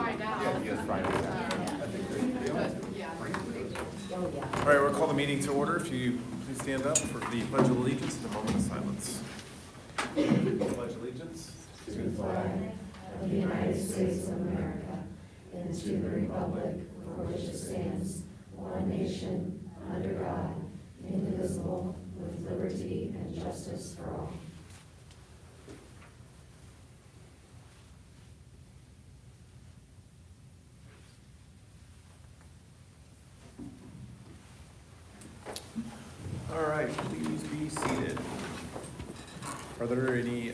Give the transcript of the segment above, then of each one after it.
find out. Yeah, you guys find out. Oh, yeah. All right, we'll call the meeting to order. If you please stand up for the Pledge of Allegiance and a moment of silence. Pledge allegiance. To the flag of the United States of America and to the republic for which it stands, one nation, under God, indivisible, with liberty and justice for all. All right, please be seated. Are there any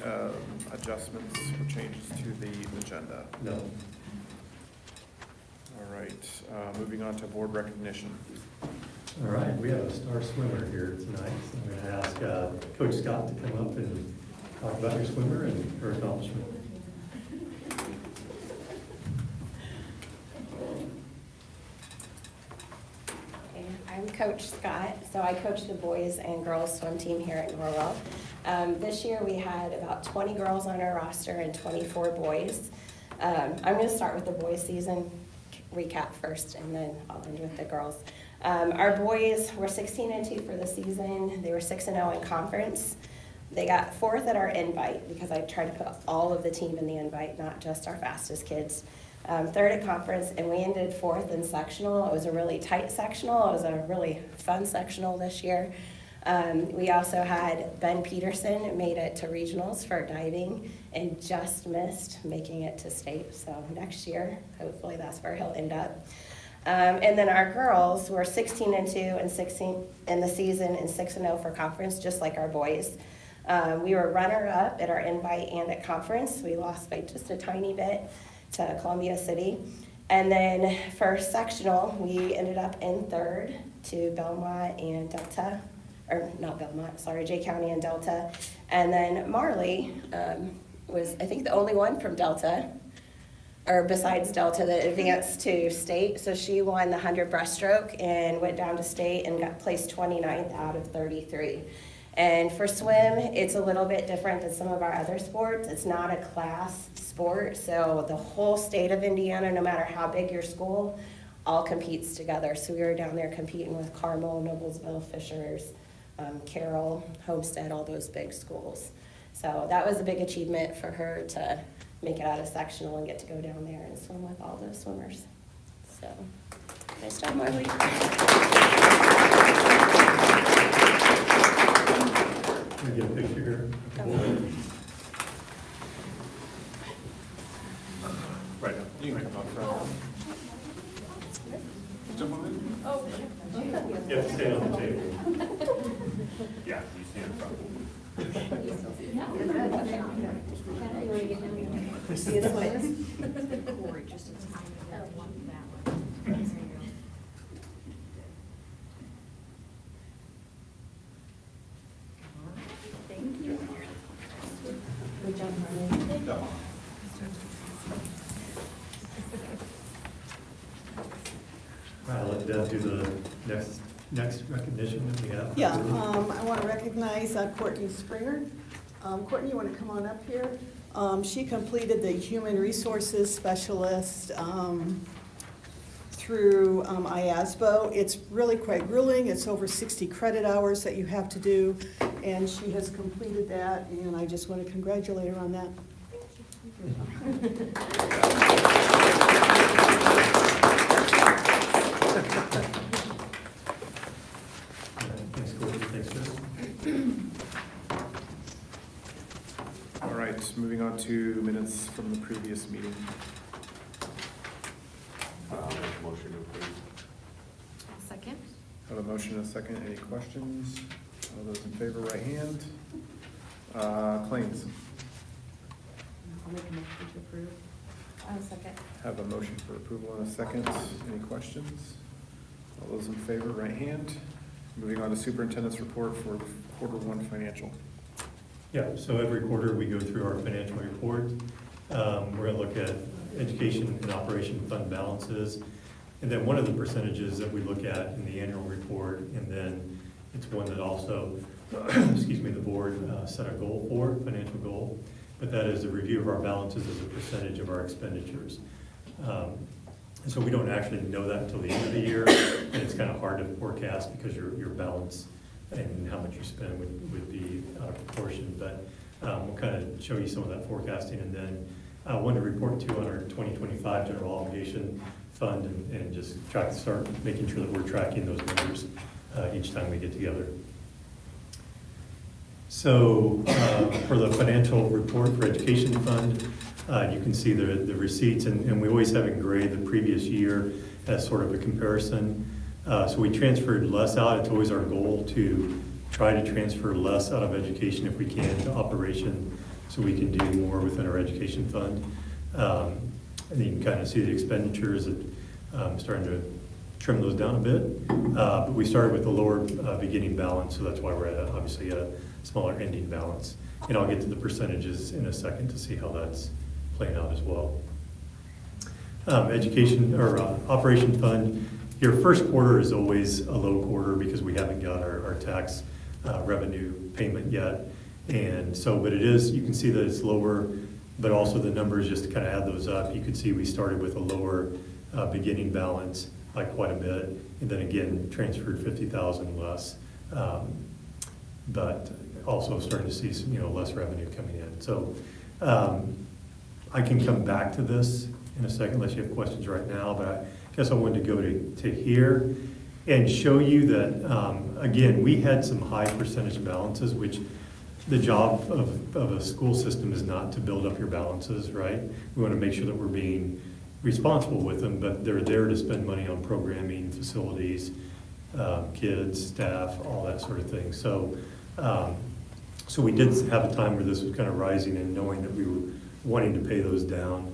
adjustments or changes to the agenda? No. All right, moving on to board recognition. All right, we have a star swimmer here tonight. So I'm going to ask Coach Scott to come up and talk about your swimmer and her accomplishment. I'm Coach Scott, so I coach the boys and girls swim team here at Norwell. This year we had about 20 girls on our roster and 24 boys. I'm going to start with the boys season recap first, and then I'll end with the girls. Our boys were 16-2 for the season. They were 6-0 in conference. They got 4th at our invite because I tried to put all of the team in the invite, not just our fastest kids. 3rd at conference, and we ended 4th in sectional. It was a really tight sectional. It was a really fun sectional this year. We also had Ben Peterson made it to regionals for diving and just missed making it to state. So next year, hopefully that's where he'll end up. And then our girls were 16-2 and 16 in the season and 6-0 for conference, just like our boys. We were runner-up at our invite and at conference. We lost by just a tiny bit to Columbia City. And then for sectional, we ended up in 3rd to Belmont and Delta, or not Belmont, sorry, Jay County and Delta. And then Marley was, I think, the only one from Delta, or besides Delta, that advanced to state. So she won the 100 breaststroke and went down to state and got placed 29th out of 33. And for swim, it's a little bit different than some of our other sports. It's not a class sport, so the whole state of Indiana, no matter how big your school, all competes together. So we were down there competing with Carmel, Noblesville, Fishers, Carroll, Homestead, all those big schools. So that was a big achievement for her to make it out of sectional and get to go down there and swim with all those swimmers. So, nice job, Marley. Can we get a picture here? Right now, you can come up front. Jump on in. You have to stay on the table. Yeah, you stand in front. All right, I'll let Deb do the next recognition that we have. Yeah, I want to recognize Courtney Springer. Courtney, you want to come on up here? She completed the Human Resources Specialist through IASBO. It's really quite grueling. It's over 60 credit hours that you have to do, and she has completed that, and I just want to congratulate her on that. Thanks, Courtney. Thanks, Chris. All right, moving on to minutes from the previous meeting. Motion to approve. Second. Have a motion and a second. Any questions? All those in favor, right hand. Claims. I'll make a motion to approve. Second. Have a motion for approval in a second. Any questions? All those in favor, right hand. Moving on to superintendent's report for the Q1 financial. Yeah, so every quarter we go through our financial report. We're going to look at education and operation fund balances. And then one of the percentages that we look at in the annual report, and then it's one that also, excuse me, the board set a goal for, financial goal, but that is the review of our balances as a percentage of our expenditures. And so we don't actually know that until the end of the year, and it's kind of hard to forecast because your balance and how much you spend would be out of proportion. But we'll kind of show you some of that forecasting, and then I wanted to report too on our 2025 general obligation fund and just start making sure that we're tracking those numbers each time we get together. So for the financial report for education fund, you can see the receipts, and we always have in gray the previous year as sort of a comparison. So we transferred less out. It's always our goal to try to transfer less out of education if we can to operation, so we can do more within our education fund. And you can kind of see the expenditures that starting to trim those down a bit. But we started with a lower beginning balance, so that's why we're obviously at a smaller ending balance. And I'll get to the percentages in a second to see how that's playing out as well. Education or operation fund, your first quarter is always a low quarter because we haven't got our tax revenue payment yet. And so, but it is, you can see that it's lower, but also the numbers, just to kind of add those up, you can see we started with a lower beginning balance by quite a bit, and then again transferred 50,000 less, but also starting to see some, less revenue coming in. So I can come back to this in a second unless you have questions right now, but I guess I wanted to go to here and show you that, again, we had some high percentage balances, which the job of a school system is not to build up your balances, right? We want to make sure that we're being responsible with them, but they're there to spend money on programming, facilities, kids, staff, all that sort of thing. So, so we did have a time where this was kind of rising and knowing that we were wanting to pay those down.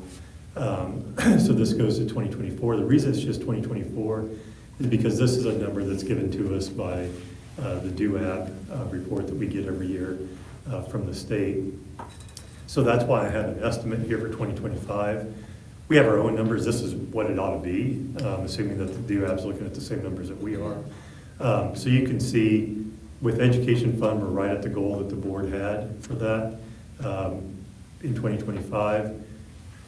So this goes to 2024. The reason it's just 2024 is because this is a number that's given to us by the DUAB report that we get every year from the state. So that's why I have an estimate here for 2025. We have our own numbers. This is what it ought to be, assuming that the DUAB's looking at the same numbers that we are. So you can see with education fund, we're right at the goal that the board had for that in 2025.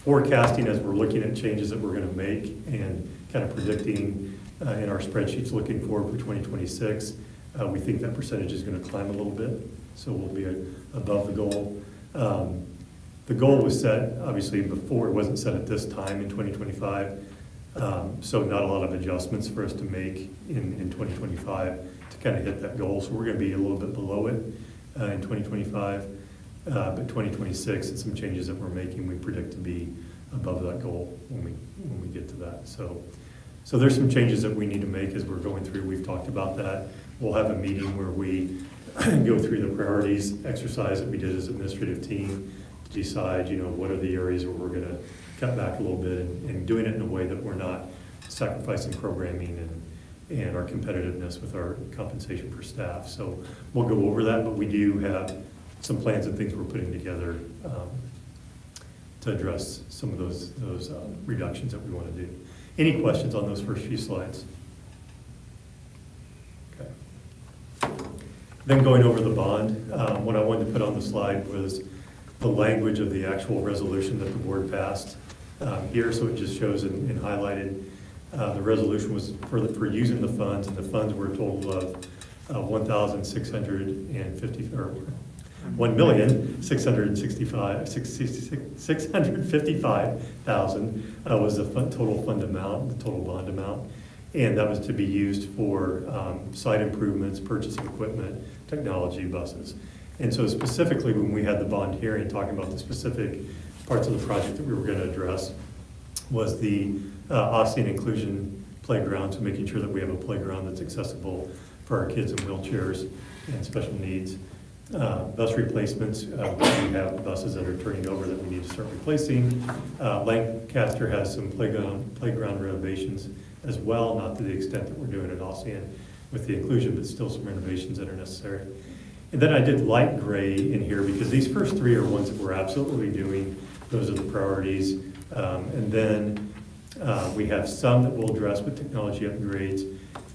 Forecasting as we're looking at changes that we're going to make and kind of predicting in our spreadsheets looking forward for 2026, we think that percentage is going to climb a little bit, so we'll be above the goal. The goal was set, obviously, before. It wasn't set at this time in 2025, so not a lot of adjustments for us to make in 2025 to kind of hit that goal. So we're going to be a little bit below it in 2025, but 2026 and some changes that we're making, we predict to be above that goal when we get to that. So there's some changes that we need to make as we're going through. We've talked about that. We'll have a meeting where we go through the priorities exercise that we did as an administrative team to decide, what are the areas where we're going to cut back a little bit and doing it in a way that we're not sacrificing programming and our competitiveness with our compensation for staff. So we'll go over that, but we do have some plans and things we're putting together to address some of those reductions that we want to do. Any questions on those first few slides? Okay. Then going over the bond, what I wanted to put on the slide was the language of the actual resolution that the board passed here. So it just shows in highlighted. The resolution was for using the funds, and the funds were a total of $1,650 or $1,655,000 was the total fund amount, the total bond amount, and that was to be used for site improvements, purchase of equipment, technology, buses. And so specifically when we had the bond hearing talking about the specific parts of the project that we were going to address was the Ossian inclusion playground, so making sure that we have a playground that's accessible for our kids in wheelchairs and special needs. Bus replacements, we have buses that are turning over that we need to start replacing. Lancaster has some playground renovations as well, not to the extent that we're doing at Ossian with the inclusion, but still some renovations that are necessary. And then I did light gray in here because these first three are ones that we're absolutely doing. Those are the priorities. And then we have some that we'll address with technology upgrades.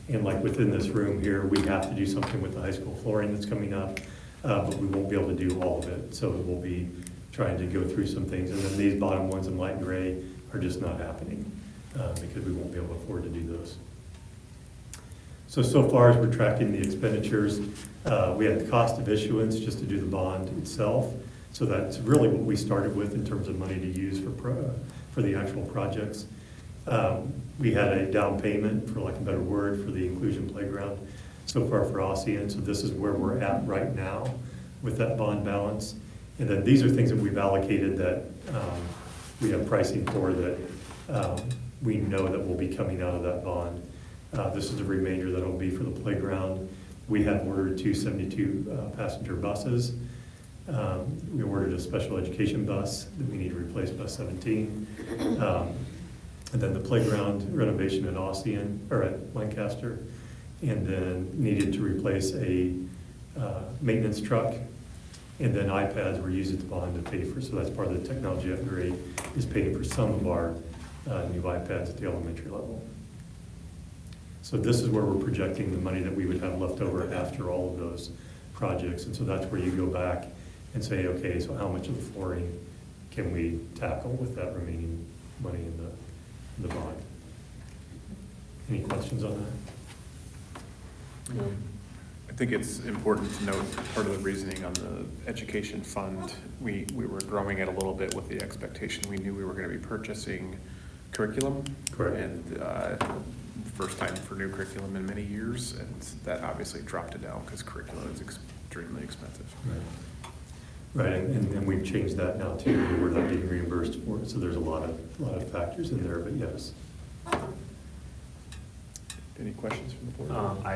And like within this room here, we have to do something with the high school flooring that's coming up. But we won't be able to do all of it, so we'll be trying to go through some things. And then these bottom ones in light gray are just not happening, because we won't be able to afford to do those. So far as we're tracking the expenditures, we had the cost of issuance just to do the bond itself. So that's really what we started with in terms of money to use for the actual projects. We had a down payment, for lack of a better word, for the inclusion playground so far for Ossian. So this is where we're at right now with that bond balance. And then these are things that we've allocated that we have pricing for that we know that will be coming out of that bond. This is the remainder that will be for the playground. We have ordered 2 72 passenger buses. We ordered a special education bus that we need to replace bus 17. And then the playground renovation at Ossian, or at Lancaster. And then needed to replace a maintenance truck. And then iPads were used at the bond to pay for, so that's part of the technology upgrade, is paying for some of our new iPads at the elementary level. So this is where we're projecting the money that we would have left over after all of those projects. And so that's where you go back and say, okay, so how much of the flooring can we tackle with that remaining money in the bond? Any questions on that? I think it's important to note part of the reasoning on the education fund, we were growing it a little bit with the expectation we knew we were going to be purchasing curriculum. Correct. And first time for new curriculum in many years, and that obviously dropped it down because curriculum is extremely expensive. Right, and we've changed that now too. We're not being reimbursed for it, so there's a lot of factors in there, but yes. Any questions from the board? I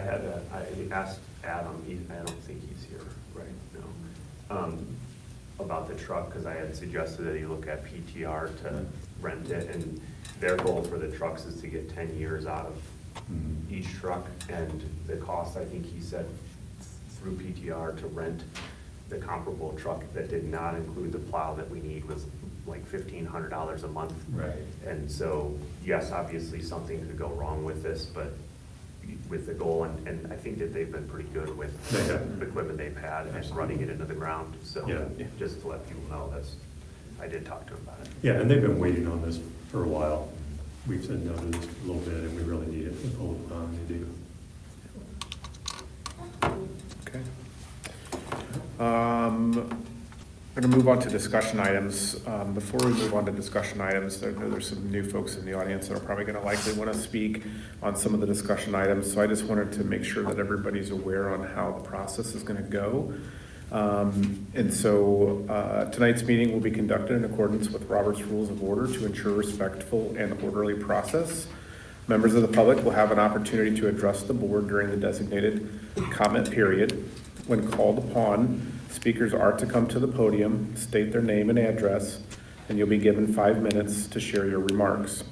asked Adam, I don't think he's here right now, about the truck, because I had suggested that he look at PTR to rent it, and their goal for the trucks is to get 10 years out of each truck, and the cost, I think he said, through PTR to rent the comparable truck that did not include the plow that we need was like $1,500 a month. Right. And so, yes, obviously something could go wrong with this, but with the goal, and I think that they've been pretty good with the equipment they've had and running it into the ground. So Yeah. just to let people know, I did talk to them about it. Yeah, and they've been waiting on this for a while. We've said no to this for a little bit, and we really need it to pull it on, they do. Okay. We're going to move on to discussion items. Before we move on to discussion items, there's some new folks in the audience that are probably going to likely want to speak on some of the discussion items. So I just wanted to make sure that everybody's aware on how the process is going to go. And so tonight's meeting will be conducted in accordance with Robert's Rules of Order to ensure respectful and orderly process. Members of the public will have an opportunity to address the board during the designated comment period. When called upon, speakers are to come to the podium, state their name and address, and you'll be given 5 minutes to share your remarks.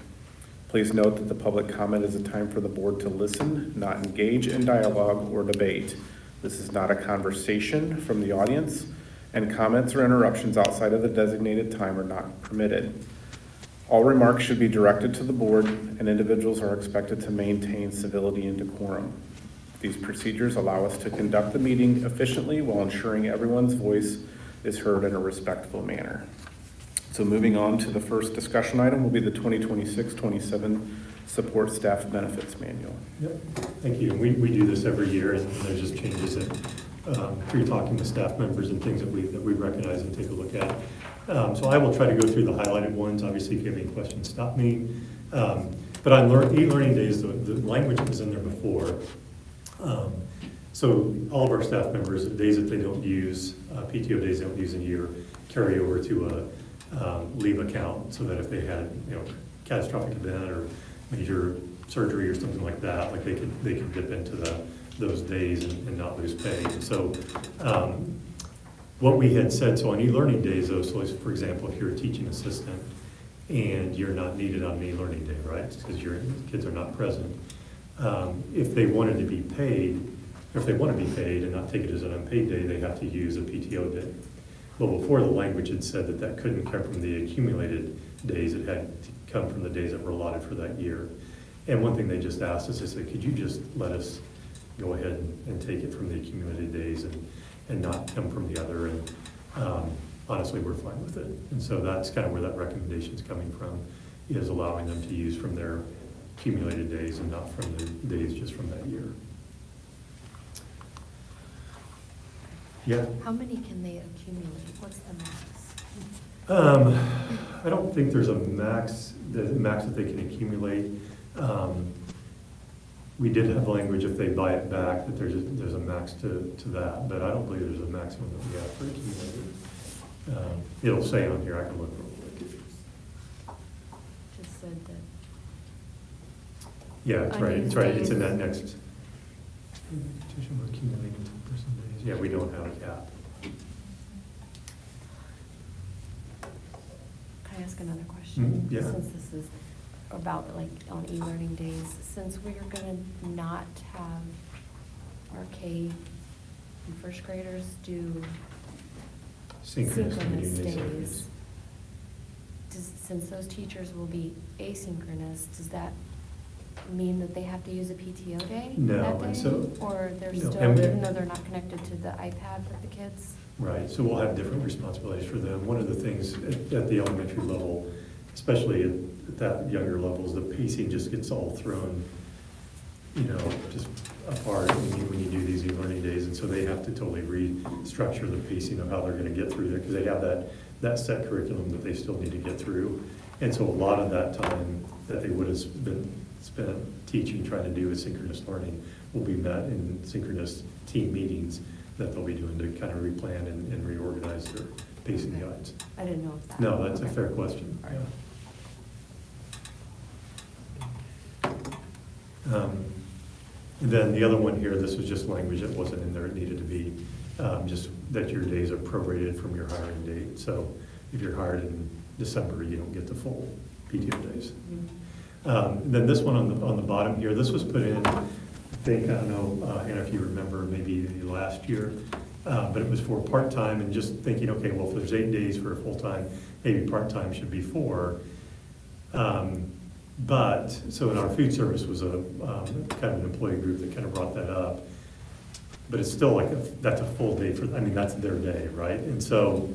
Please note that the public comment is a time for the board to listen, not engage in dialogue or debate. This is not a conversation from the audience, and comments or interruptions outside of the designated time are not permitted. All remarks should be directed to the board, and individuals are expected to maintain civility and decorum. These procedures allow us to conduct the meeting efficiently while ensuring everyone's voice is heard in a respectful manner. So moving on to the first discussion item will be the 2026-27 Support Staff Benefits Manual. Yep, thank you. We do this every year, and there's just changes that, through talking to staff members and things that we recognize and take a look at. So I will try to go through the highlighted ones. Obviously, if you have any questions, stop me. But on e-learning days, the language was in there before. So all of our staff members, days that they don't use, PTO days they don't use in a year, carry over to a leave account, so that if they had, catastrophic event or major surgery or something like that, like they could dip into those days and not lose pay. And so what we had said, so on e-learning days though, so for example, if you're a teaching assistant and you're not needed on an e-learning day, right, because your kids are not present, if they wanted to be paid, or if they want to be paid and not take it as an unpaid day, they have to use a PTO day. Well, before, the language had said that that couldn't come from the accumulated days, it had to come from the days that were allotted for that year. And one thing they just asked us, they said, could you just let us go ahead and take it from the accumulated days and not come from the other? And honestly, we're fine with it. And so that's kind of where that recommendation is coming from. is allowing them to use from their accumulated days and not from the days just from that year. Yeah. How many can they accumulate? What's the max? I don't think there's a max, the max that they can accumulate. We did have language if they buy it back, that there's a max to that, but I don't believe there's a maximum that we have for accumulated. It'll say on here, I can look real quick. Just said that. Yeah, it's right, Unused it's in days. that next. Tuition will accumulate in 2% days. Yeah, we don't have a cap. Can I ask another question? Yeah. Since this is about like on e-learning days, since we're gonna not have our K and first graders do Synchronous synchronous meeting days, since those teachers will be asynchronous, does that mean that they have to use a PTO day No, that and day? so- Or they're No, still, and- even though they're not connected to the iPad with the kids? Right, so we'll have different responsibilities for them. One of the things at the elementary level, especially at that younger levels, the pacing just gets all thrown, just apart when you do these e-learning days. And so they have to totally restructure the pacing of how they're gonna get through there, because they have that set curriculum that they still need to get through. And so a lot of that time that they would have been spent teaching, trying to do with synchronous learning, will be met in synchronous team meetings that they'll be doing to kind of replan and reorganize their pacing Okay. guides. I didn't know if that. No, that's a okay. fair question. All right. Yeah. And then the other one here, this was just language that wasn't in there, it needed to be, just that your days are prorated from your hiring date. So if you're hired in December, you don't get the full PTO days. Then this one on the bottom here, this was put in, I think, I don't know, Hannah, if you remember, maybe last year, but it was for part-time, and just thinking, okay, well, if there's 8 days for a full-time, maybe part-time should be 4. But, so in our food service was a kind of an employee group that kind of brought that up. But it's still like, that's a full day that's their day, right? And so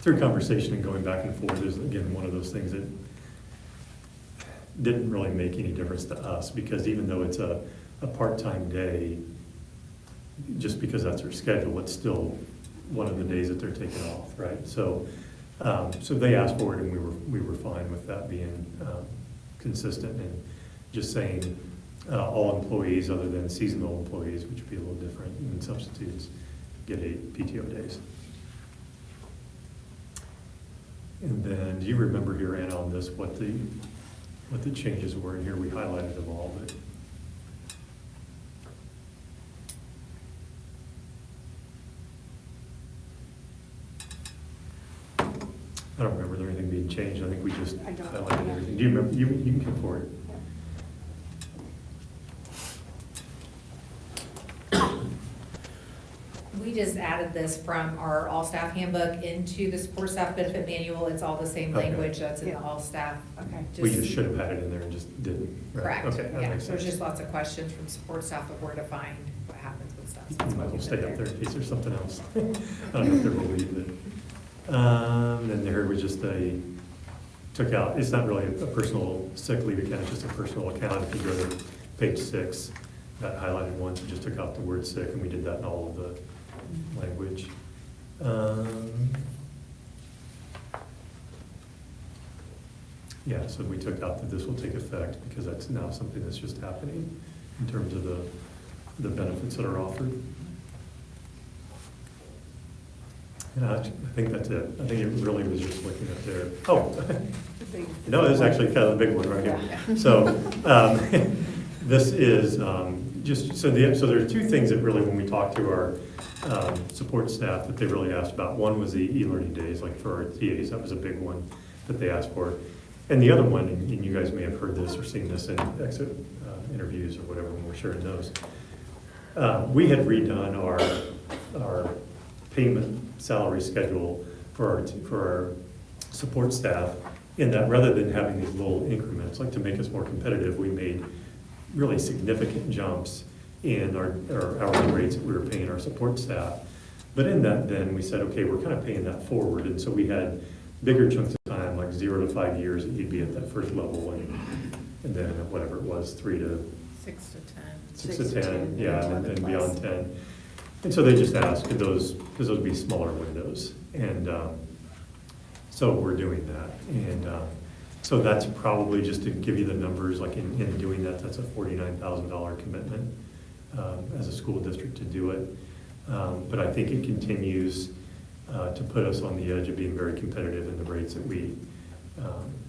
through conversation and going back and forth is, again, one of those things that didn't really make any difference to us, because even though it's a part-time day, just because that's their schedule, it's still one of the days that they're taking off, right? So they asked for it, and we were fine with that being consistent, and just saying all employees other than seasonal employees, which would be a little different, and substitutes get 8 PTO days. And then, do you remember here, Anna, on this, what the changes were in here? We highlighted them all, but. I don't remember there anything being changed. I think we just I don't. highlighted everything. Do you remember? You can come forward. We just added this from our all-staff handbook into the support staff benefit manual. It's all the same Okay. language that's in the Yeah. all-staff. Okay. We just should have had it in there and just didn't. Right. Correct, Okay, that yeah. makes There's sense. just lots of questions from support staff of where to find what happens with stuff. So You that's might why as we well put stay up there in case there's something else. I don't know if there will be, but, then there was just took out, it's not really a personal sick leave account, it's just a personal account. If you go to page 6, that highlighted ones, we just took out the word sick, and we did that in all of the language. Yeah, so we took out that this will take effect, because that's now something that's just happening in terms of the benefits that are offered. And I think that's it. I think it really was just looking at their, no, this is actually kind of a big one right here. So, this is just, so there are 2 things that really, when we talked to our support staff, that they really asked about. One was the e-learning days, like for our TAs, that was a big one that they asked for. And the other one, and you guys may have heard this or seen this in exit interviews or whatever when we're sharing those. We had redone our payment salary schedule for our support staff, in that rather than having these little increments, like to make us more competitive, we made really significant jumps in our hourly rates that we were paying our support staff. But in that, then we said, okay, we're kind of paying that forward. And so we had bigger chunks of time, like 0 to 5 years, you'd be at that first level, and then whatever it was, 3 to 6 to 10. 6 6 to to 10, 10, yeah, yeah, and 11 beyond plus. 10. And so they just asked, could those be smaller windows? And so we're doing that. And so that's probably, just to give you the numbers, like in doing that, that's a $49,000 commitment as a school district to do it. But I think it continues to put us on the edge of being very competitive in the rates that we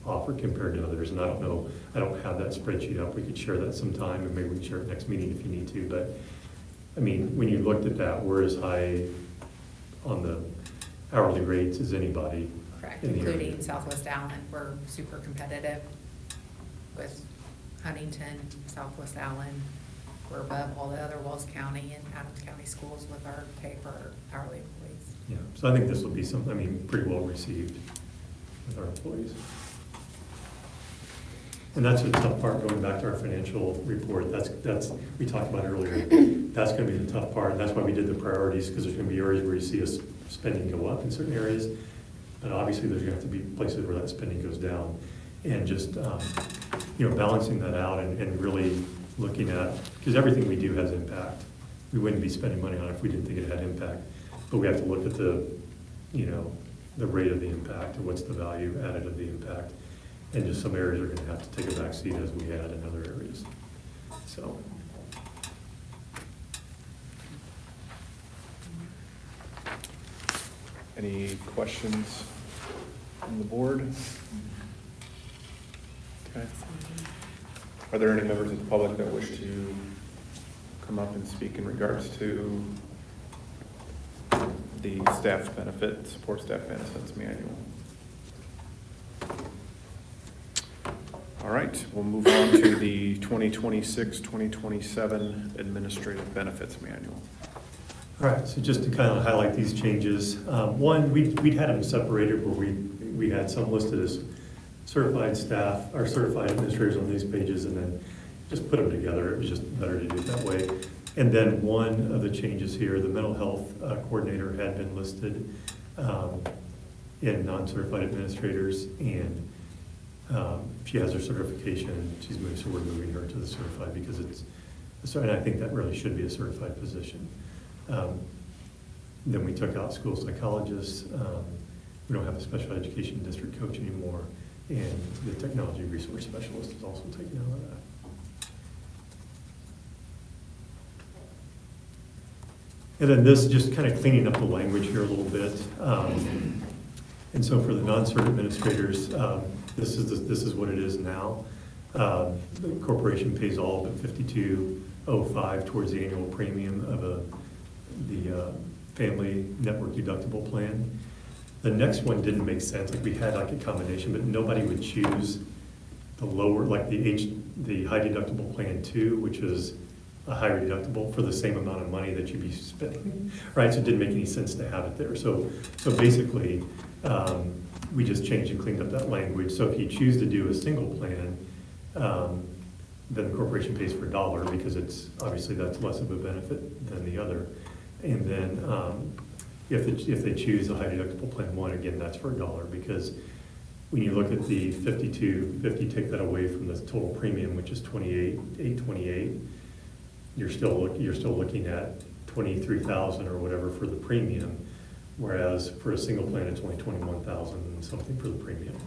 offer compared to others. And I don't know, I don't have that spreadsheet up. We could share that sometime, and maybe we can share it next meeting if you need to. But I mean, when you looked at that, we're as high on the hourly rates as anybody. Correct, in the area. including Southwest Allen, we're super competitive with Huntington, Southwest Allen. We're above all the other Wells County and Adams County schools with our pay per hourly employees. Yeah, so I think this will be some, I mean, pretty well received with our employees. And that's the tough part, going back to our financial report, that's, we talked about earlier, that's gonna be the tough part, and that's why we did the priorities, because there's gonna be areas where you see us spending go up in certain areas, but obviously there's gonna have to be places where that spending goes down, and just, balancing that out and really looking at, because everything we do has impact. We wouldn't be spending money on it if we didn't think it had impact, but we have to look at the rate of the impact, and what's the value added of the impact. And just some areas are gonna have to take a back seat as we had in other areas, so. Any questions from the board? Okay. Are there any members of the public that wish to come up and speak in regards to the staff benefit, support staff benefits manual? All right, we'll move on to the 2026-2027 administrative benefits manual. All right, so just to kind of highlight these changes, one, we'd had them separated where we had some listed as certified staff, or certified administrators on these pages, and then just put them together. It was just better to do it that way. And then one of the changes here, the mental health coordinator had been listed in non-certified administrators, and she has her certification, she's moved, so we're moving her to the certified because it's, and I think that really should be a certified position. Then we took out school psychologists, we don't have a special education district coach anymore, and the technology resource specialist is also taken out of that. And then this, just kind of cleaning up the language here a little bit. And so for the non-cert administrators, this is what it is now. The corporation pays all but $52.05 towards the annual premium of the family network deductible plan. The next one didn't make sense, like we had like a combination, but nobody would choose the lower, like the high deductible plan 2, which is a higher deductible for the same amount of money that you'd be spending, right? So it didn't make any sense to have it there. So basically, we just changed and cleaned up that language. So if you choose to do a single plan, then the corporation pays for $1 because it's, obviously that's less of a benefit than the other. And then if they choose the high deductible plan 1, again, that's for $1 because when you look at the $52.50, take that away from the total premium, which is $28,828, you're still looking at $23,000 or whatever for the premium, whereas for a single plan, it's only $21,000 and something for the premium.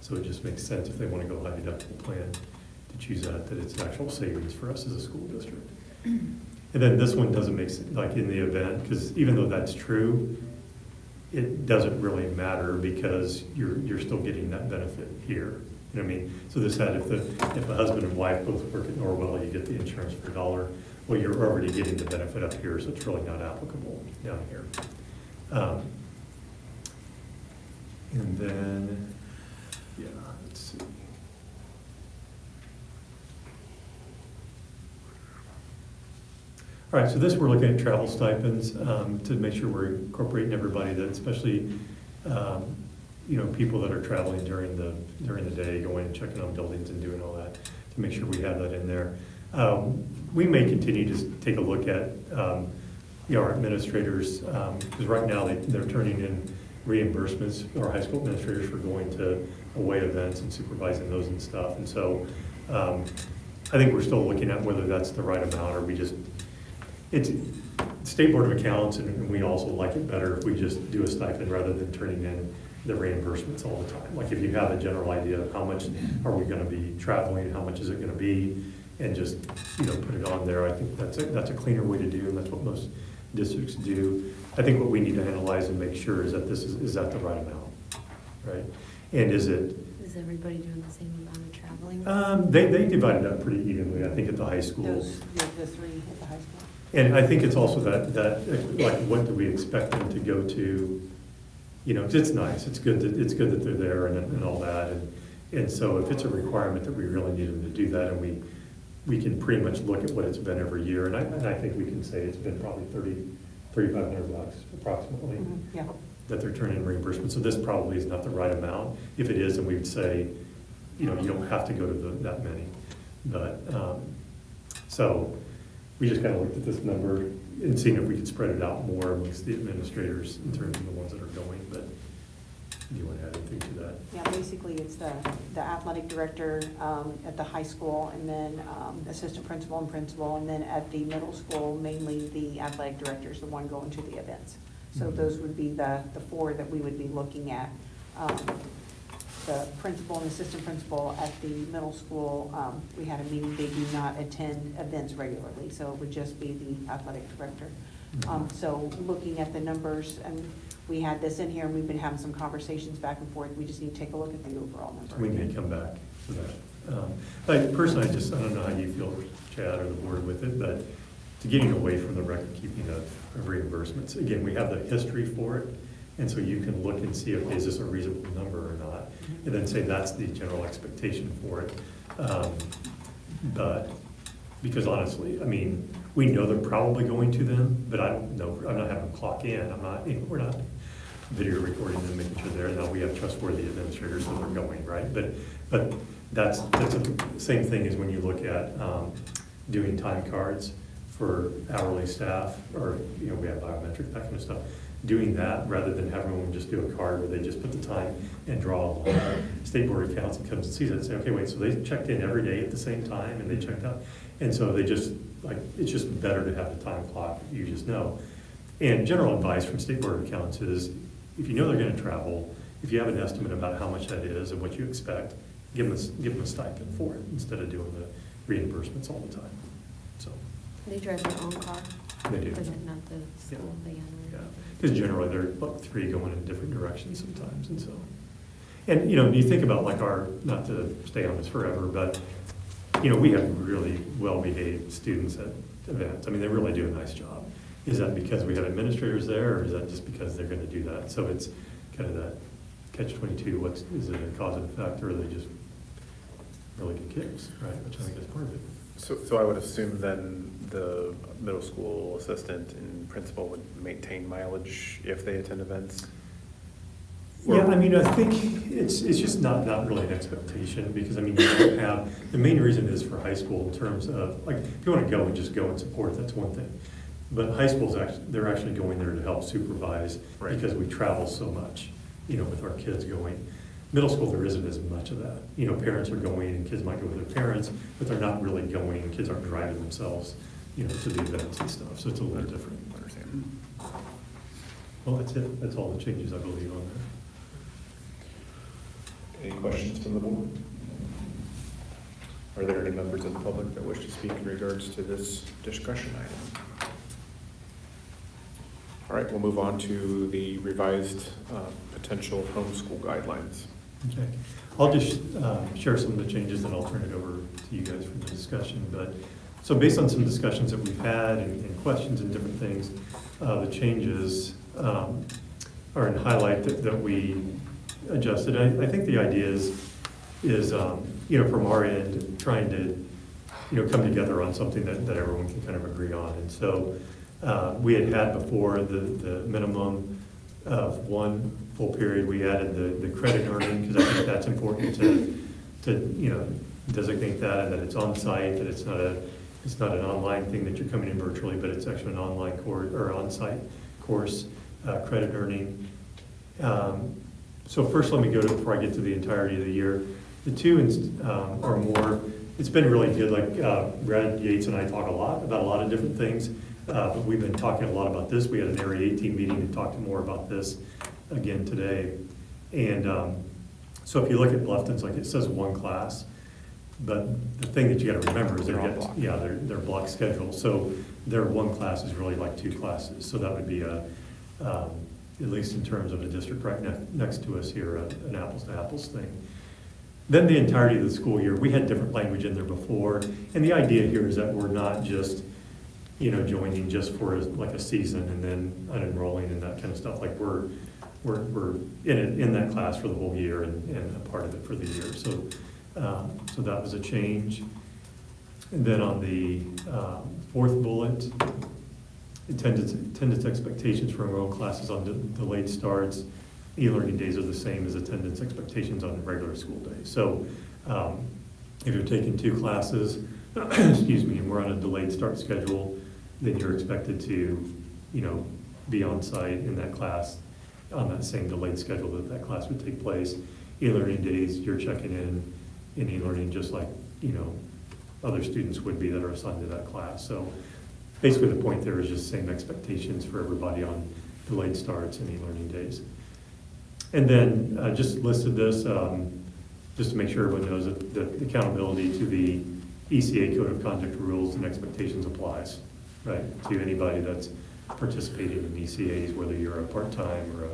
So it just makes sense if they want to go high deductible plan to choose that it's actual savings for us as a school district. And then this one doesn't make sense, like in the event, because even though that's true, it doesn't really matter because you're still getting that benefit here. You know what I mean? So this had, if a husband and wife both work at Norwell, you get the insurance for $1. Well, you're already getting the benefit up here, so it's really not applicable down here. And then, yeah, let's see. All right, so this, we're looking at travel stipends to make sure we're incorporating everybody, that especially people that are traveling during the day, going and checking on buildings and doing all that, to make sure we have that in there. We may continue to take a look at our administrators, because right now they're turning in reimbursements, our high school administrators, for going to away events and supervising those and stuff. And so I think we're still looking at whether that's the right amount, or we just, it's State Board of Accounts, and we also like it better if we just do a stipend rather than turning in the reimbursements all the time. Like if you have a general idea of how much are we gonna be traveling, how much is it gonna be, and just, put it on there. I think that's a cleaner way to do, and that's what most districts do. I think what we need to analyze and make sure is that is that the right amount, right? And is everybody doing the same amount of traveling? they divide it up pretty evenly, I think, at the high school. The three at the high school. And I think it's also that, like, what do we expect them to go to? 'Cause it's nice, it's good that they're there and all that. And so if it's a requirement that we really need them to do that, and we can pretty much look at what it's been every year, and I think we can say it's been probably $3,500 approximately. Yeah. That they're turning in reimbursement. So this probably is not the right amount. If it is, then we would say, you don't have to go to that many. But, so we just kind of looked at this number and seeing if we could spread it out more amongst the administrators in terms of the ones that are going. But do you want to add anything to that? Yeah, basically, it's the athletic director at the high school, and then assistant principal and principal, and then at the middle school, mainly the athletic director is the one going to the events. So those would be the four that we would be looking at. The principal and assistant principal at the middle school, we had a meeting, they do not attend events regularly, so it would just be the athletic director. So looking at the numbers, and we had this in here, and we've been having some conversations back and forth, we just need to take a look at the overall number. We may come back to that. Personally, I don't know how you feel, Chad, or the board with it, but to getting away from the record keeping of reimbursements. Again, we have the history for it, and so you can look and see, okay, is this a reasonable number or not? And then say that's the general expectation for it. But, because honestly, we know they're probably going to them, but I don't know, I'm not having them clock in, we're not video recording them, making sure they're there. Now, we have trustworthy administrators that are going, right? But that's the same thing as when you look at doing time cards for hourly staff, or, we have biometric, that kind of stuff. Doing that rather than having them just do a card where they just put the time and draw a line. State Board of Accounts comes and sees it and say, okay, wait, so they checked in every day at the same time and they checked out. And so they just, it's just better to have the time clock, you just know. And general advice from State Board of Accounts is, if you know they're gonna travel, if you have an estimate about how much that is and what you expect, give them a stipend for it instead of doing the reimbursements all the time, so. They drive their own car? They do. Is it not the school van? Yeah, because generally they're like three going in different directions sometimes, and so. And, you think about like not to stay on this forever, but, we have really well-behaved students at events. They really do a nice job. Is that because we have administrators there, or is that just because they're gonna do that? So it's kind of that catch-22, is it a cause and effect, or are they just really good kids, right? Which I think is part of it. So I would assume then the middle school assistant and principal would maintain mileage if they attend events? Yeah, I think it's just not really an expectation, because you don't have, the main reason is for high school in terms of, like, if you want to go and just go and support, that's one thing. But high schools, they're actually going there to help supervise, Right. because we travel so much, with our kids going. Middle school, there isn't as much of that. Parents are going, and kids might go with their parents, but they're not really going, kids aren't driving themselves, to the events and stuff, so it's a little different. Understand. Well, that's it, that's all the changes I believe on there. Any questions from the board? Are there any members of the public that wish to speak in regards to this discussion item? All right, we'll move on to the revised potential homeschool guidelines. Okay, I'll just share some of the changes, and I'll turn it over to you guys for the discussion. But so based on some discussions that we've had and questions and different things, the changes are in highlight that we adjusted. I think the idea is from our end, trying to come together on something that everyone can kind of agree on. And so we had before the minimum of one full period. We added the credit earning, because I think that's important to designate that, and that it's on site, that it's not an online thing that you're coming in virtually, but it's actually an online course or on site course, credit earning. So first, let me go to, before I get to the entirety of the year, the two or more, it's been really good, like Brad Yates and I talk a lot about a lot of different things, but we've been talking a lot about this. We had an Area 18 meeting and talked more about this again today. And so if you look at Bluffton's, like it says one class, but the thing that you gotta remember is They're all blocked. they're block schedule. So their one class is really like two classes. So that would be at least in terms of a district right next to us here, an apples to apples thing. Then the entirety of the school year, we had different language in there before. And the idea here is that we're not just, joining just for like a season and then unenrolling and that kind of stuff. Like we're in that class for the whole year and a part of it for the year. So that was a change. And then on the fourth bullet, attendance expectations for enrolled classes on delayed starts. E-learning days are the same as attendance expectations on regular school days. So if you're taking two classes, excuse me, and we're on a delayed start schedule, then you're expected to, be on site in that class on that same delayed schedule that class would take place. E-learning days, you're checking in e-learning just like, other students would be that are assigned to that class. So basically the point there is just same expectations for everybody on delayed starts and e-learning days. And then just listed this, just to make sure everyone knows that the accountability to the ECA Code of Conduct rules and expectations applies, right? To anybody that's participating in ECAs, whether you're a part-time or a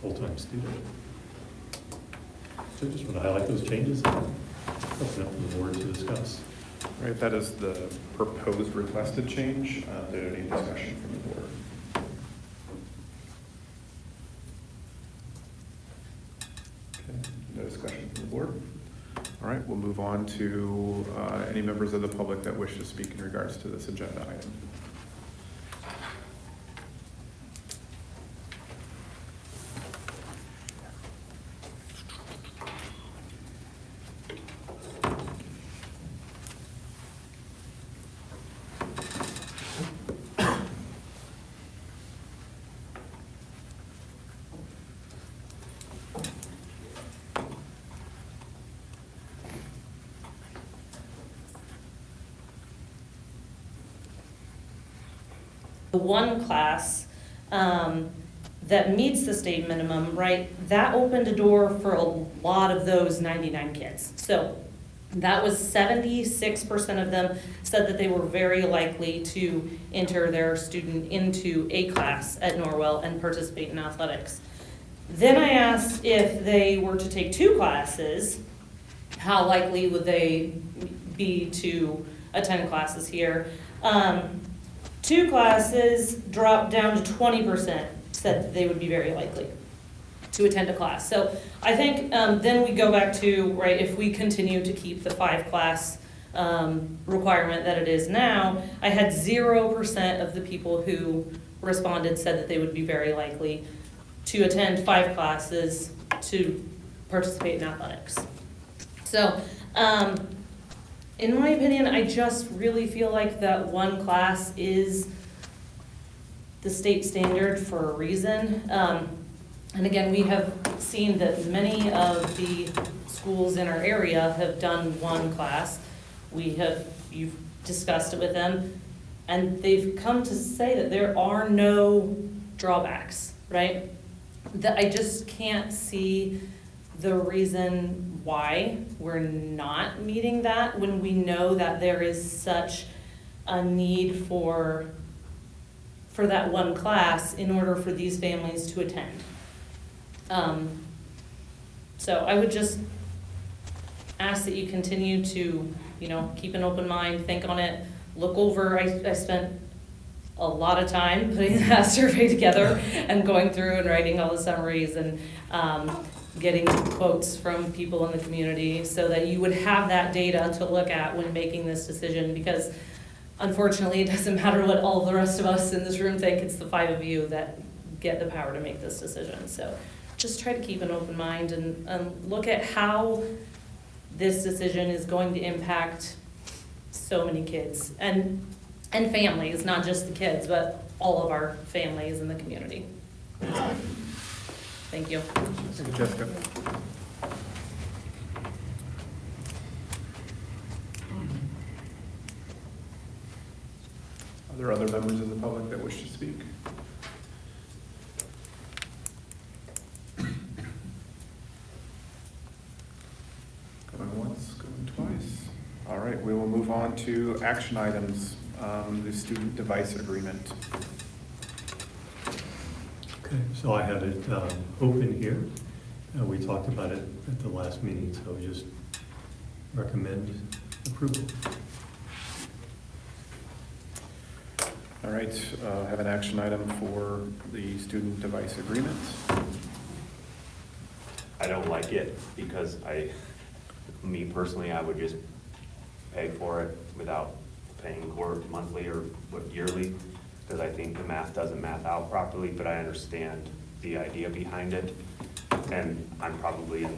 full-time student. So just want to highlight those changes and open up the board to discuss. All right, that is the proposed requested change. Is there any discussion from the board? Okay, no discussion from the board. All right, we'll move on to any members of the public that wish to speak in regards to this agenda item. The one class that meets the state minimum, right, that opened a door for a lot of those 99 kids. So that was 76% of them said that they were very likely to enter their student into a class at Norwell and participate in athletics. Then I asked if they were to take two classes, how likely would they be to attend classes here? Two classes dropped down to 20%, said that they would be very likely to attend a class. So I think then we go back to, right, if we continue to keep the 5-class requirement that it is now, I had 0% of the people who responded said that they would be very likely to attend 5 classes to participate in athletics. So, in my opinion, I just really feel like that one class is the state standard for a reason. And again, we have seen that many of the schools in our area have done one class. You've discussed it with them, and they've come to say that there are no drawbacks, right? That I just can't see the reason why we're not meeting that when we know that there is such a need for that one class in order for these families to attend. So I would just ask that you continue to, keep an open mind, think on it, look over. I spent a lot of time putting that survey together and going through and writing all the summaries and getting quotes from people in the community so that you would have that data to look at when making this decision, because unfortunately it doesn't matter what all the rest of us in this room think, it's the 5 of you that get the power to make this decision. So just try to keep an open mind and look at how this decision is going to impact so many kids and families, not just the kids, but all of our families in the community. Thank you. Thank you, Jessica. Are there other members of the public that wish to speak? Going once, going twice. All right, we will move on to action items, the student device agreement. Okay, so I have it open here. We talked about it at the last meeting, so just recommend approval. All right, have an action item for the student device agreement. I don't like it because me personally, I would just pay for it without paying for monthly or yearly, because I think the math doesn't math out properly, but I understand the idea behind it. And I'm probably in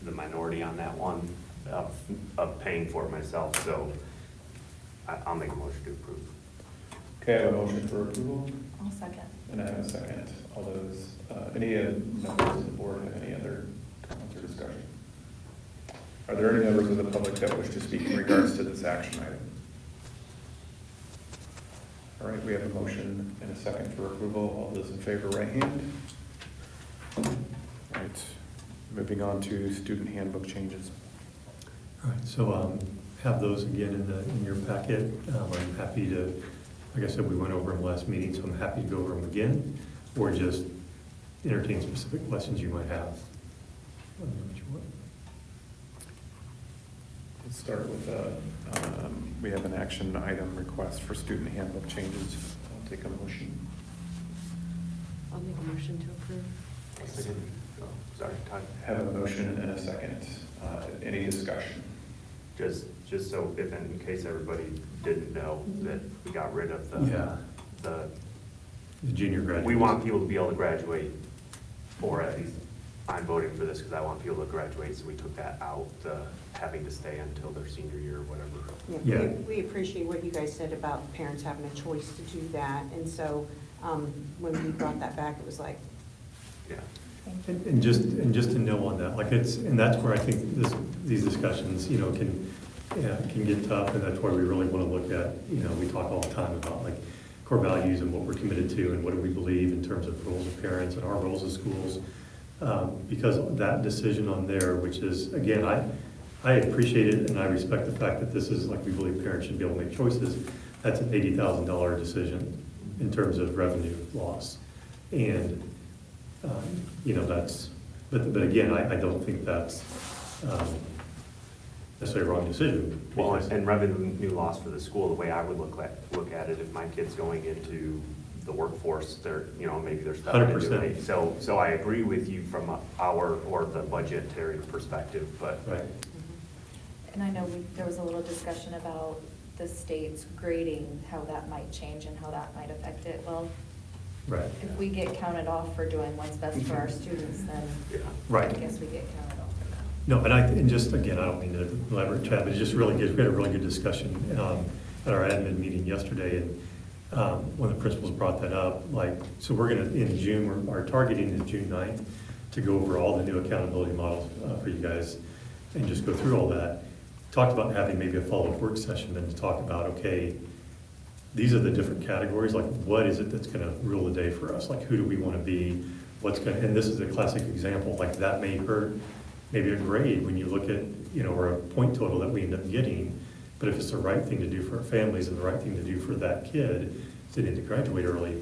the minority on that one of paying for it myself, so I'll make a motion to approve. Okay, I have a motion for approval, I'll second. and I have a second. All those, any members of the board have any other comments or discussion? Are there any members of the public that wish to speak in regards to this action item? All right, we have a motion and a second for approval. All those in favor, right hand. All right, moving on to student handbook changes. All right, so have those again in your packet. I'm happy to, like I said, we went over them last meeting, so I'm happy to go over them again, or just entertain specific questions you might have. I don't know what you want. Let's start with, we have an action item request for student handbook changes. I'll take a motion. I'll make a motion to approve. Oh, sorry, Todd. Have a motion and a second. Any discussion? Just so, if in case everybody didn't know, that we got rid of Yeah. the, The junior graduate. we want people to be able to graduate, or at least I'm voting for this because I want people to graduate, so we took that out, having to stay until their senior year or whatever. Yeah. We appreciate what you guys said about parents having a choice to do that, and so, when we brought that back, it was like, Yeah. And just to know on that, like and that's where I think these discussions, can get tough, and that's where we really want to look at, we talk all the time about like core values and what we're committed to and what do we believe in terms of roles of parents and our roles as schools. Because that decision on there, which is, again, I appreciate it and I respect the fact that this is like we believe parents should be able to make choices. That's an $80,000 decision in terms of revenue loss. And, but again, I don't think that's necessarily a wrong decision. Well, because- and revenue loss for the school, the way I would look at it, if my kid's going into the workforce, they're, maybe they're stepping into 100%. it. So I agree with you from the budgetary perspective, but Right. And I know there was a little discussion about the state's grading, how that might change and how that might affect it. Well, Right. if we get counted off for doing what's best for our students, then yeah. Right. I guess we get counted off for that. No, and just, again, I don't mean to elaborate, Chad, but it just really gives, we had a really good discussion at our admin meeting yesterday, and one of the principals brought that up, so we're gonna, in June, our targeting is June 9th to go over all the new accountability models for you guys and just go through all that. Talked about having maybe a follow-up work session then to talk about, okay, these are the different categories, like what is it that's gonna rule the day for us? Like who do we wanna be? And this is a classic example, like that may hurt maybe a grade when you look at, or a point total that we end up getting. But if it's the right thing to do for our families and the right thing to do for that kid, they need to graduate early.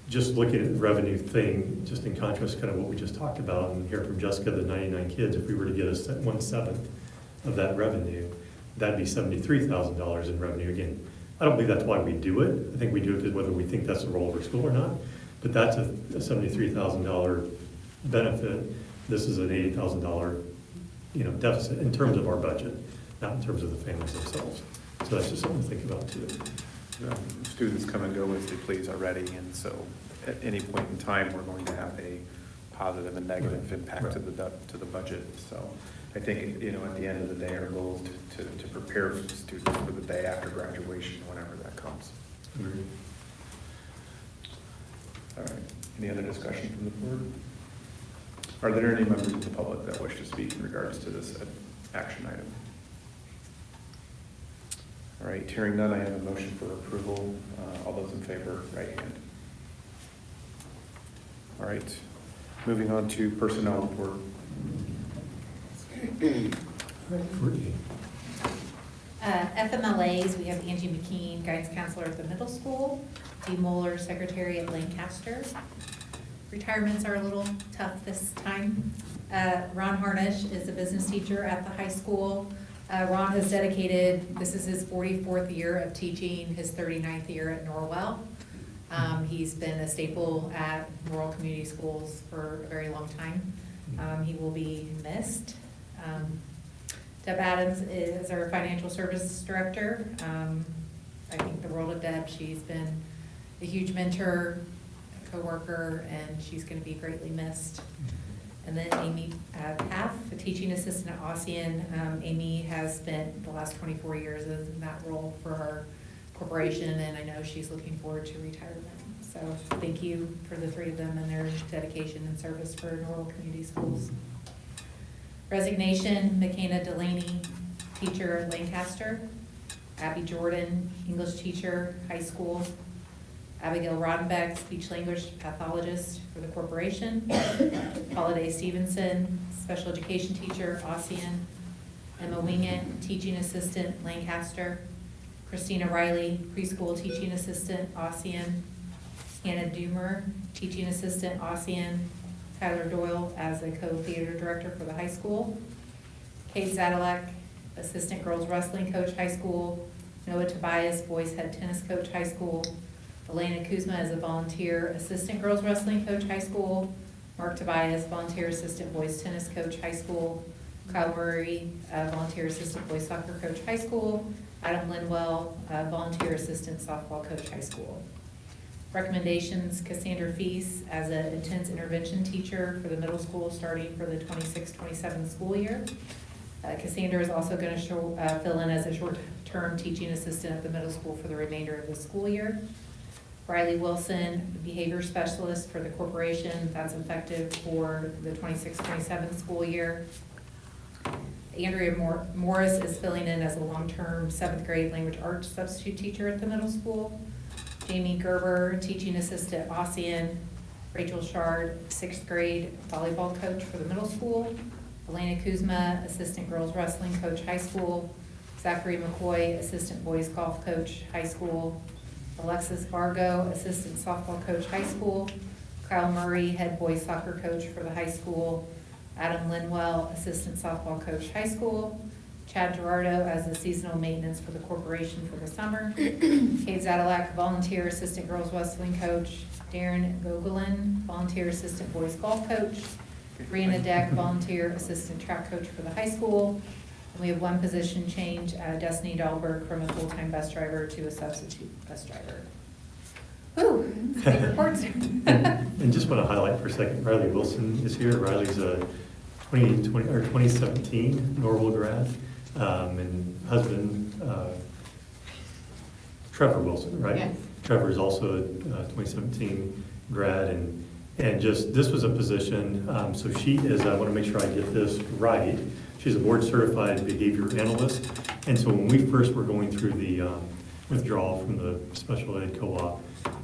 Just looking at the revenue thing, just in contrast, kind of what we just talked about, and hear from Jessica, the 99 kids, if we were to get 1/7 of that revenue, that'd be $73,000 in revenue. Again, I don't believe that's why we do it. I think we do it because whether we think that's the role of our school or not. But that's a $73,000 benefit. This is an $80,000, deficit in terms of our budget, not in terms of the families themselves. So that's just something to think about too. Students come and go as they please already, and so at any point in time, we're going to have a positive and negative impact to the budget. So I think, at the end of the day, our goal is to prepare students for the day after graduation, whenever that comes. Agreed. All right. Any other discussion from the board? Are there any members of the public that wish to speak in regards to this action item? All right, hearing none, I have a motion for approval. All those in favor, right hand. All right, moving on to personnel report. FMLAs, we have Angie McKean, guidance counselor at the middle school, Dee Moeller, secretary at Lancaster. Retirements are a little tough this time. Ron Harnish is a business teacher at the high school. Ron has dedicated, this is his 44th year of teaching, his 39th year at Norwell. He's been a staple at Norwell Community Schools for a very long time. He will be missed. Deb Adams is our financial services director. I think the world of Deb. She's been a huge mentor, a coworker, and she's going to be greatly missed. And then Amy Paff, a teaching assistant at Ossian. Amy has spent the last 24 years in that role for our corporation, and I know she's looking forward to retirement. So thank you for the three of them and their dedication and service for Norwell Community Schools. Resignation, McKenna Delaney, teacher at Lancaster. Abby Jordan, English teacher, high school. Abigail Rodenbeck, speech language pathologist for the corporation. Holiday Stevenson, special education teacher, Ossian. Emma Wingett, teaching assistant, Lancaster. Christina Riley, preschool teaching assistant, Ossian. Hannah Doomer, teaching assistant, Ossian. Tyler Doyle as a co-theater director for the high school. Kate Zadalek, assistant girls wrestling coach, high school. Noah Tobias, boys head tennis coach, high school. Elena Kuzma as a volunteer assistant girls wrestling coach, high school. Mark Tobias, volunteer assistant boys tennis coach, high school. Kyle Murray, volunteer assistant boys soccer coach, high school. Adam Linwell, volunteer assistant softball coach, high school. Recommendations, Cassandra Feast as an intense intervention teacher for the middle school starting for the 26-27 school year. Cassandra is also going to fill in as a short-term teaching assistant at the middle school for the remainder of the school year. Riley Wilson, behavior specialist for the corporation. That's effective for the 26-27 school year. Andrea Morris is filling in as a long-term 7th grade language arts substitute teacher at the middle school. Jamie Gerber, teaching assistant, Ossian. Rachel Shard, 6th grade volleyball coach for the middle school. Elena Kuzma, assistant girls wrestling coach, high school. Zachary McCoy, assistant boys golf coach, high school. Alexis Vargo, assistant softball coach, high school. Kyle Murray, head boys soccer coach for the high school. Adam Linwell, assistant softball coach, high school. Chad Gerardo as the seasonal maintenance for the corporation for the summer. Kate Zadalak, volunteer assistant girls wrestling coach. Darren Gogolin, volunteer assistant boys golf coach. Brianna Deck, volunteer assistant track coach for the high school. And we have one position change, Destiny Dahlberg from a full-time bus driver to a substitute bus driver. Whew, big reports. And just want to highlight for a second, Riley Wilson is here. Riley's a 2017 Norwell grad, and husband, Trevor Wilson, right? Yes. Trevor is also a 2017 grad, and just, this was a position, so she is, I want to make sure I get this right. She's a board certified behavior analyst, and so when we first were going through the withdrawal from the special ed co-op,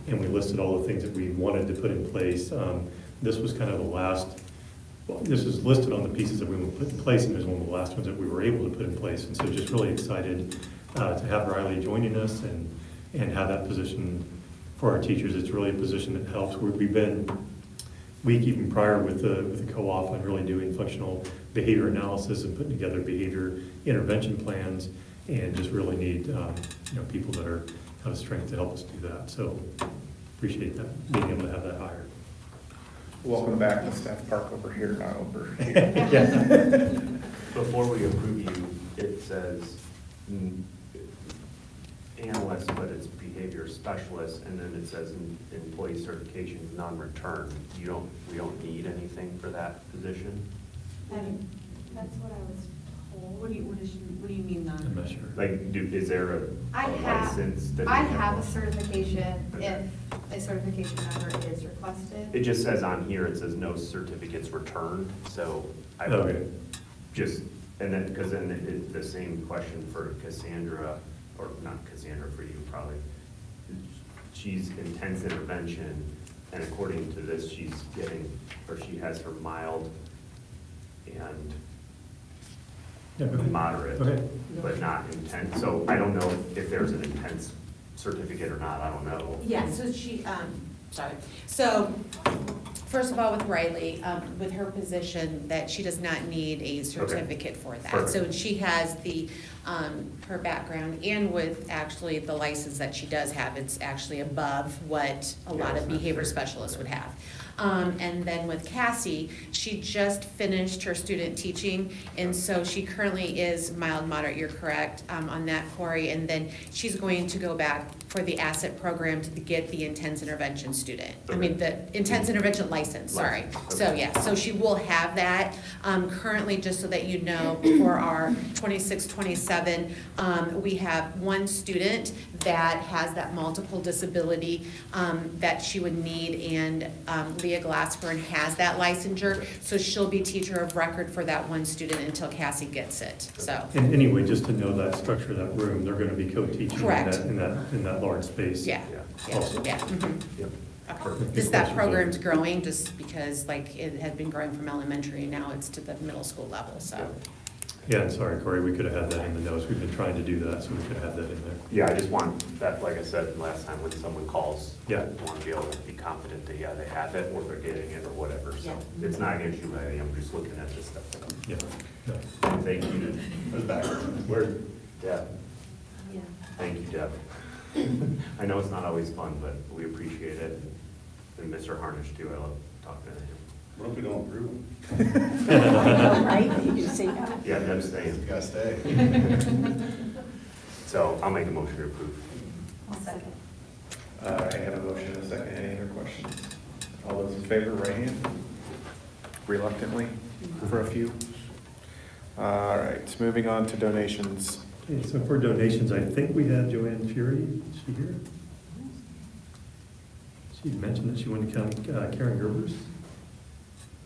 and we listed all the things that we wanted to put in place, this was kind of the last, well, this is listed on the pieces that we would put in place, and it was one of the last ones that we were able to put in place. And so just really excited to have Riley joining us and have that position for our teachers. It's really a position that helps. We've been weak even prior with the co-op on really doing functional behavior analysis and putting together behavior intervention plans, and just really need people that are have a strength to help us do that. So appreciate that, being able to have that hired. Welcome back to Staff Park over here, not over here. Before we approve you, it says analyst, but it's behavior specialist, and then it says employee certification non-return. We don't need anything for that position? That's what I was told. What do you mean I'm not sure. Like, is there a license that? I we have a certification Okay. if a certification number is requested. It just says on here, it says no certificates returned, so I Okay. would just, and then, because then it's the same question for Cassandra, or not Cassandra, for you probably. She's intense intervention, and according to this, she's getting, or she has her mild and Yeah, okay. moderate, Okay. but not intense. So I don't know if there's an intense certificate or not, I don't know. Yeah, so she, sorry. So, first of all, with Riley, with her position, that she does not need a certificate for that. Perfect. So she has the, her background, and with actually the license that she does have, it's actually above what a lot of Yes, behavior that's great. specialists would have. And then with Cassie, she just finished her student teaching, and so she currently is mild, moderate, you're correct, on that, Corey. And then she's going to go back for the asset program to get the intense intervention student. I mean, the intense intervention license, sorry. License, So, okay. yeah, so she will have that. Currently, just so that you know, for our 26, 27, we have one student that has that multiple disability that she would need, and Leah Glassburn has that licensure, so she'll be teacher of record for that one student until Cassie gets it, so. And anyway, just to know that structure of that room, they're gonna be co-teaching Correct. in that large space. Yeah, yeah, Also. yeah. mhm. Yep. Okay. Just that program's growing, just because like it had been growing from elementary, and now it's to the middle school level, so. Yeah, and sorry, Corey, we could have had that in the notes. We've been trying to do that, so we could have that in there. Yeah, I just want that, like I said last time, when someone calls, Yeah. I want to be able to be confident that, yeah, they have it, or they're getting it, or whatever, so. Yeah. It's not against you, Riley, I'm just looking at this stuff. Yeah. No. And thank you, where, Deb, Yeah. thank you, Deb. I know it's not always fun, but we appreciate it, and Mr. Harnish too, I love talking to him. What if we don't approve them? Right, you can see that. Yeah, Deb's staying, You gotta stay. so I'll make a motion to approve. I'll second. I have a motion and a second. Any other questions? All those in favor, right hand? Reluctantly, for a few. All right, moving on to donations. Okay, so for donations, I think we have Joanne Fury. Is she here? She mentioned that she wanted to come, Karen Gerbers.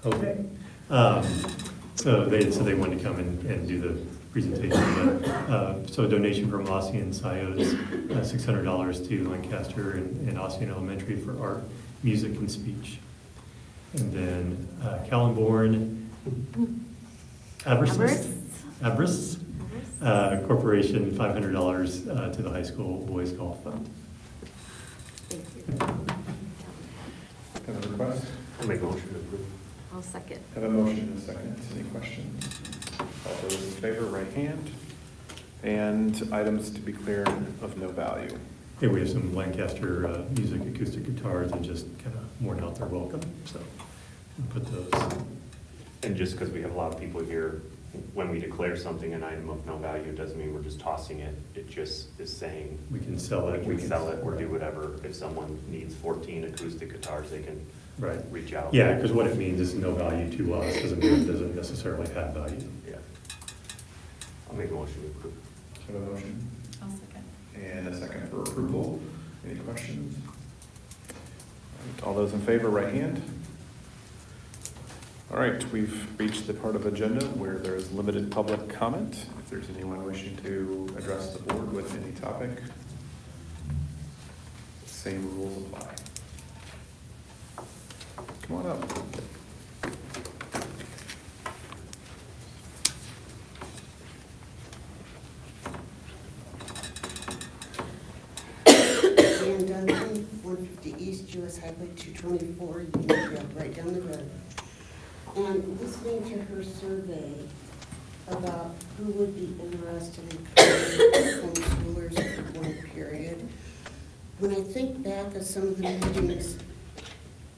Okay. So they wanted to come and do the presentation. But, so a donation from Ossian Scios, $600 to Lancaster and Ossian Elementary for art, music, and speech. And then Callenborn, Abris Corporation, $500 to the high school boys golf fund. Thank you. Have a request? I'll make a motion to approve. I'll second. Have a motion and a second. Any questions? All those in favor, right hand. And items to be cleared of no value. Okay, we have some Lancaster music acoustic guitars that just kind of worn out their welcome, so we'll put those. And just because we have a lot of people here, when we declare something an item of no value, it doesn't mean we're just tossing it. It just is saying We can sell it. we can sell it or do whatever. If someone needs 14 acoustic guitars, they can Right. reach out. Yeah, because what it means is no value to us, doesn't mean it doesn't necessarily have value. Yeah. I'll make a motion to approve. Have a motion I'll second. and a second for approval. Any questions? All those in favor, right hand. All right, we've reached the part of the agenda where there is limited public comment. If there's anyone wishing to address the board with any topic, same rules apply. Come on up. Dan Duncan, 150 East US Highway 224, Union Trail, right down the road. And listening to her survey about who would be interested in becoming homeschoolers for one period, when I think back of some of the meetings,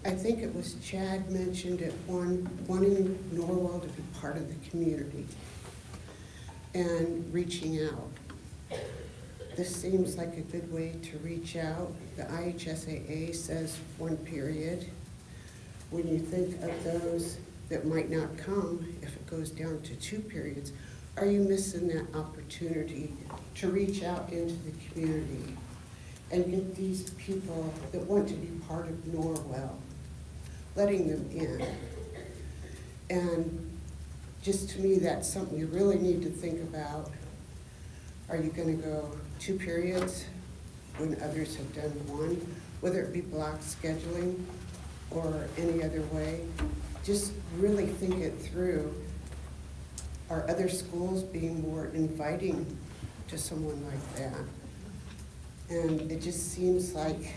I think it was Chad mentioned at one, wanting Norwell to be part of the community and reaching out. This seems like a good way to reach out. The IHSAA says one period. When you think of those that might not come, if it goes down to 2 periods, are you missing that opportunity to reach out into the community and get these people that want to be part of Norwell, letting them in. And just to me, that's something you really need to think about. Are you gonna go 2 periods when others have done 1, whether it be block scheduling or any other way? Just really think it through. Are other schools being more inviting to someone like that? And it just seems like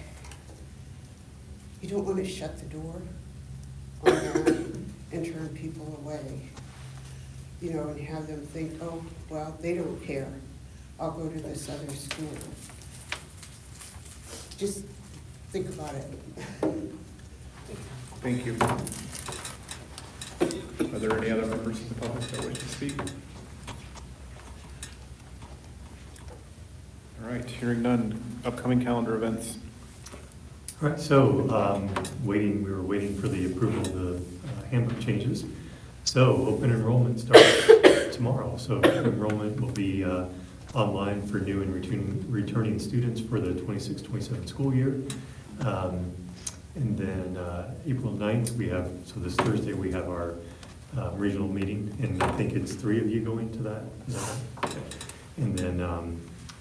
you don't want to shut the door on that and turn people away, you know, and have them think, oh, well, they don't care. I'll go to this other school. Just think about it. Thank you. Are there any other members of the public that wish to speak? All right, hearing none. Upcoming calendar events. All right, so we were waiting for the approval of the handbook changes. So open enrollment starts tomorrow. So open enrollment will be online for new and returning students for the 26-27 school year. And then April 9th, we have, so this Thursday, we have our regional meeting, and I think it's 3 of you going to that. Is that right? Okay. And then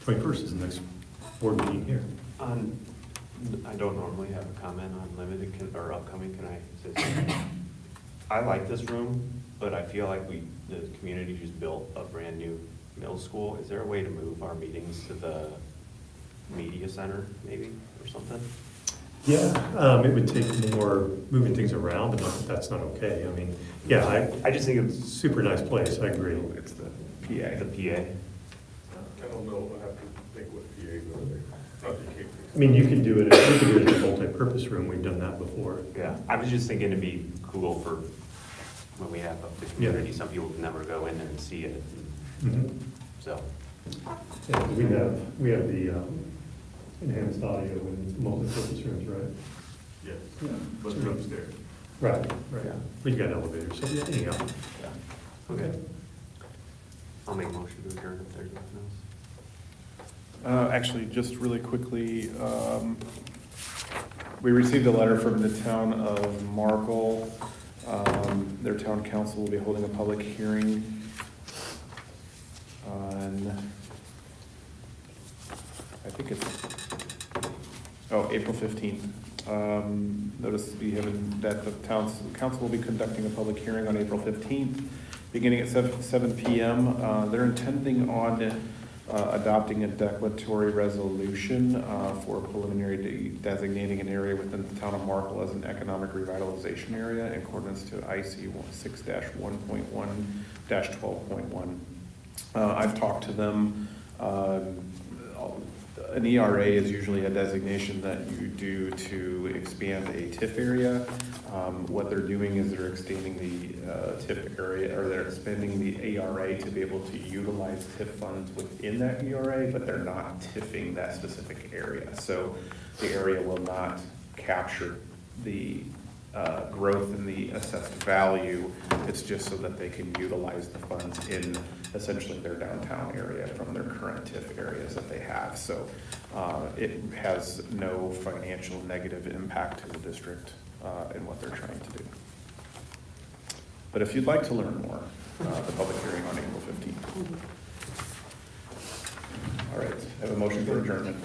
21st is the next board meeting here. I don't normally have a comment on limited or upcoming, can I say something? I like this room, but I feel like the community just built a brand new middle school. Is there a way to move our meetings to the media center maybe or something? Yeah, it would take more moving things around, but that's not okay. I mean, yeah, I just think it's super nice place, I agree. It's the PA. the PA. I don't know, I have to think what PA goes there. Not that you can't fix I mean, you could do it in a multi-purpose room, we've done that before. Yeah, I was just thinking it'd be cool for when we have the community, some people can never go in there and see it, Mhm. so. Yeah, we have the enhanced audio and multi-purpose rooms, right? Yes, but it's upstairs. Right, right. Yeah. We've got elevators, so yeah, anyhow. Okay. I'll make a motion to adjourn if there's nothing else. Actually, just really quickly, we received a letter from the town of Markle. Their town council will be holding a public hearing on, I think it's, April 15th. Notice we have that the town council will be conducting a public hearing on April 15th, beginning at 7 p.m. They're intending on adopting a declaratory resolution for preliminary designating an area within the town of Markle as an economic revitalization area in accordance to IC 6-1.1-12.1. I've talked to them. An ERA is usually a designation that you do to expand a TIF area. What they're doing is they're extending the TIF area, or they're expanding the ERA to be able to utilize TIF funds within that ERA, but they're not TIFing that specific area. So the area will not capture the growth in the assessed value. It's just so that they can utilize the funds in essentially their downtown area from their current TIF areas that they have. So it has no financial negative impact to the district in what they're trying to do. But if you'd like to learn more, the public hearing on April 15th. All right, I have a motion for adjournment.